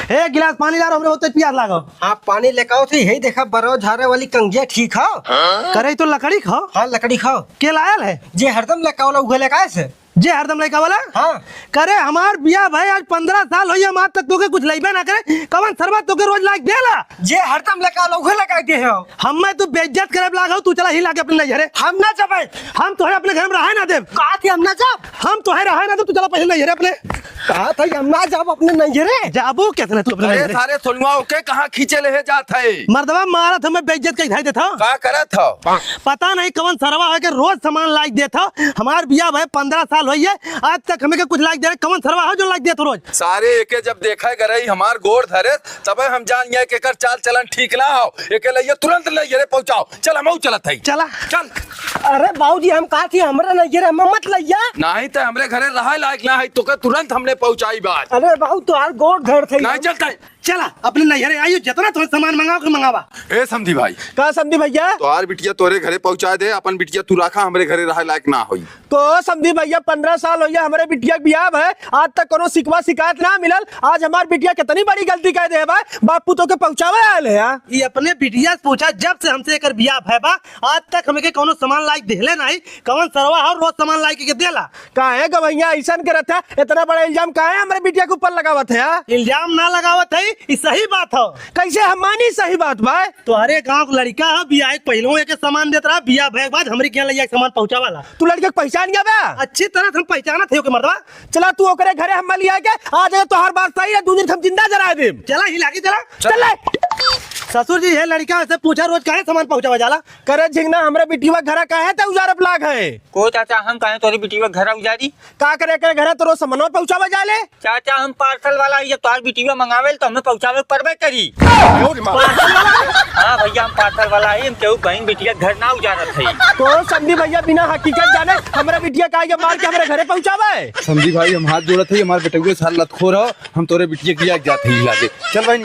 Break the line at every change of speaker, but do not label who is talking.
एक गिलास पानी ला रहा हमरे होते प्यास लागो।
हाँ पानी लेकर आओ थे, यही देखा बरो झारे वाली कंगिया ठीक है।
करे तो लकड़ी खाओ।
हाँ लकड़ी खाओ।
के लायल है
जे हरदम लेकर वाला उगे लेकर से
जे हरदम लड़का वाला।
हाँ
करे हमार बिया भाई आज 15 साल हो हम आज तक तोके कुछ लइबे ना करे। कवन सरबत तोके रोज लाग देला।
जे हरदम लेकर वाला उगे लेकर दे हो।
हमें तू बेइज्जत करे लागो। तू चला ही लाके अपने नजरे।
हम ना जबे,
हम तोहे अपने घर में रहे ना देब।
कहा थी हम ना जब।
हम तोहे रहे ना देब। तू चला पहले नजरे अपने।
कहा था हम ना जब अपने नजरे।
जाबू कितने तू अपने
अरे
नजरे।
सारे सोनुआ के कहाँ खींचे ले जात है।
मर्दवा मारत हमें बेइज्जत कई देता।
का करत हो।
पता नहीं कवन सरवा है के रोज सामान लाइक देता। हमार बिया भाई 15 साल होई है आज तक हमें के कुछ लाइक दे। कवन सरवा है जो लाइक देता रोज।
सारे एके जब देखा गई हमार गोड़ धरे तबे हम जान गए के कर चाल चलन ठीक ना हो। एके लिए तुरंत ले रे पहुंचाओ। चल हम चलत है।
चला
चल।
अरे बाबूजी हम कहा थी हमरा नजरे में मत लइया।
नहीं तो हमरे घरे रहा लायक ना है तो के तुरंत हमने पहुंचाई बात।
अरे बाबू तो यार गोड़ घर थे।
नहीं चलता है।
चला अपने नजरे आइयो जितना तो सामान मंगाओ के मंगावा।
ए समझी भाई
का समझी भैया।
तो आर बिटिया तोरे घरे पहुंचा दे। अपन बिटिया तू रखा हमरे घरे रहा लायक ना होई।
तो समझी भैया 15 साल हो गया हमारे बिटिया बियाह है आज तक कोनो शिकवा शिकायत ना मिलल। आज हमार बिटिया कितनी बड़ी गलती कर दे भाई। बापू तो के पहुंचावे आले है।
ये अपने बिटिया से पूछा जब से हमसे एकर बियाह है बा आज तक हमें के कोनो सामान लाइक देले नहीं। कवन सरवा और रोज सामान लाइक के देला।
काहे गवैया ऐसा करत है। इतना बड़ा इल्जाम काहे हमारे बिटिया के ऊपर लगावत है।
इल्जाम ना लगावत है ये सही बात हो।
कैसे हम मानी सही बात भाई।
तुम्हारे गांव का लड़का है बियाह के पहले एक सामान देता रहा। बियाह भय बाद हमरे के यहाँ सामान पहुंचावाला।
तू लड़के को पहचान गया बा।
अच्छी तरह से हम पहचाना थे मर्दवा।
चला तू ओकरे घरे हम लिया के आज तो हर बात सही है। 2 दिन हम जिंदा जरा दे।
चला ही लागी चला
चल
ससुर जी है लड़का से पूछा रोज काहे सामान पहुंचावा जाला।
करे झिंगना हमरे बिटिया घरा काहे ते उजारप लाग है।
को चाचा हम कहे तोरी बिटिया घर उजारी
का करे करे घरे तो रोज सामान पहुंचावा जाले।
चाचा हम पार्सल वाला जब तोहार बिटिया मंगावे तो हमें पहुंचावे परबे करी।
पार्सल वाला।
हाँ भैया हम पार्सल वाला है। हम केहू बहन बिटिया घर ना उजारत है।
तो समझी भैया बिना हकीकत जाने हमारे बिटिया का ये मार के हमारे घरे पहुंचावे।
समझी भाई हम हाथ जोड़त है हमारे बेटे साल लतखोर हो। हम तोरे बिटिया की जात है। चल भाई।